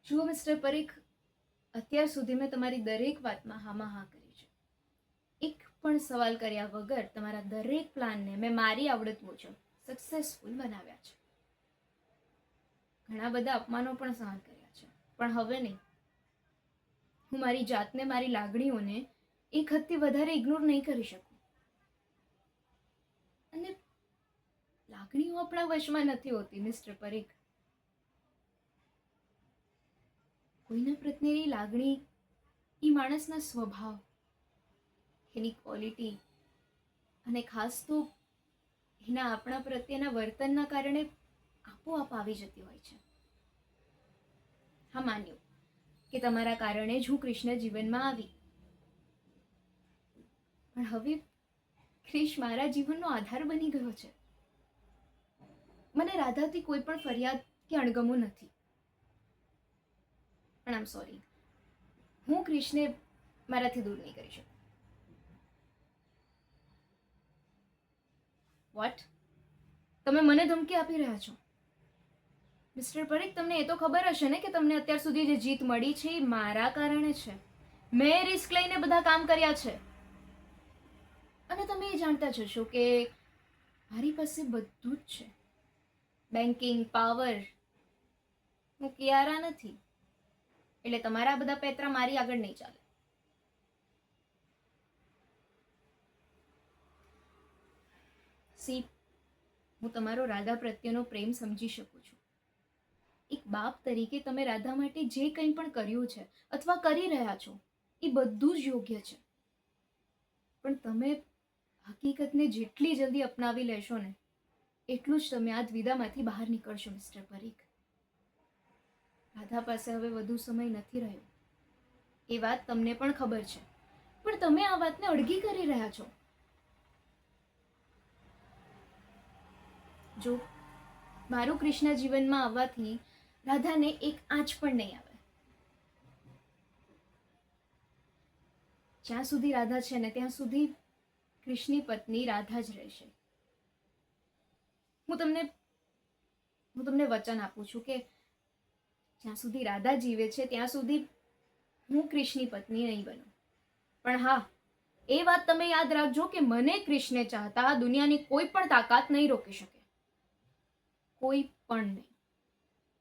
જુઓ મિસ્ટર પરીખ, અત્યાર સુધી મેં તમારી દરેક વાતમાં હામાં હા કરી છે. એક પણ સવાલ કર્યા વગર તમારા દરેક પ્લાનને મેં મારી આવડત મુજબ સક્સેસફુલ બનાવ્યા છે. ઘણા બધા અપમાનો પણ સહન કર્યા છે, પણ હવે નહીં. હું મારી જાતને, મારી લાગણીઓને એક હદથી વધારે ઇગ્નોર નહીં કરી શકું. અને લાગણીઓ આપણા વશમાં નથી હોતી મિસ્ટર પરીખ. કોઈના પ્રત્યેની લાગણી એ માણસના સ્વભાવ, એની ક્વોલિટી અને ખાસ તો એના આપણા પ્રત્યેના વર્તનના કારણે આપોઆપ આવી જતી હોય છે. હા, માન્યું કે તમારા કારણે જ હું કૃષ્ણ જીવનમાં આવી, પણ હવે ક્રિશ મારા જીવનનો આધાર બની ગયો છે. મને રાધાથી કોઈ પણ ફરિયાદ કે અણગમો નથી, પણ આમ સોરી, હું ક્રિશને મારાથી દૂર નહીં કરી શકું. વોટ? તમે મને ધમકી આપી રહ્યા છો? મિસ્ટર પરીખ, તમને એ તો ખબર હશે ને કે તમને અત્યાર સુધી જે જીત મળી છે એ મારા કારણે છે. મેં રિસ્ક લઈને બધા કામ કર્યા છે. અને તમે એ જાણતા જ હશો કે મારી પાસે બધું જ છે. Banking, power. હું કિયારા નથી, એટલે તમારા બધા પેતરા મારી આગળ નહીં ચાલે. સી, હું તમારો રાધા પ્રત્યેનો પ્રેમ સમજી શકું છું. એક બાપ તરીકે તમે રાધા માટે જે કંઈ પણ કર્યું છે અથવા કરી રહ્યા છો એ બધું જ યોગ્ય છે. પણ તમે હકીકતને જેટલી જલ્દી અપનાવી લેશો ને એટલું જ તમે આ દ્વિધામાંથી બહાર નીકળશો મિસ્ટર પરીખ. રાધા પાસે હવે વધુ સમય નથી રહ્યો, એ વાત તમને પણ ખબર છે, પણ તમે આ વાતને અડગી કરી રહ્યા છો. જો મારું કૃષ્ણ જીવનમાં આવવાથી રાધાને એક આંચ પણ નહીં આવે. જ્યાં સુધી રાધા છે ને ત્યાં સુધી કૃષ્ણની પત્ની રાધા જ રહેશે. હું તમને વચન આપું છું કે જ્યાં સુધી રાધા જીવે છે ત્યાં સુધી હું કૃષ્ણની પત્ની નહીં બનું. પણ હા, એ વાત તમે યાદ રાખજો કે મને કૃષ્ણને ચાહતા દુનિયાની કોઈ પણ તાકાત નહીં રોકી શકે. કોઈ પણ નહીં.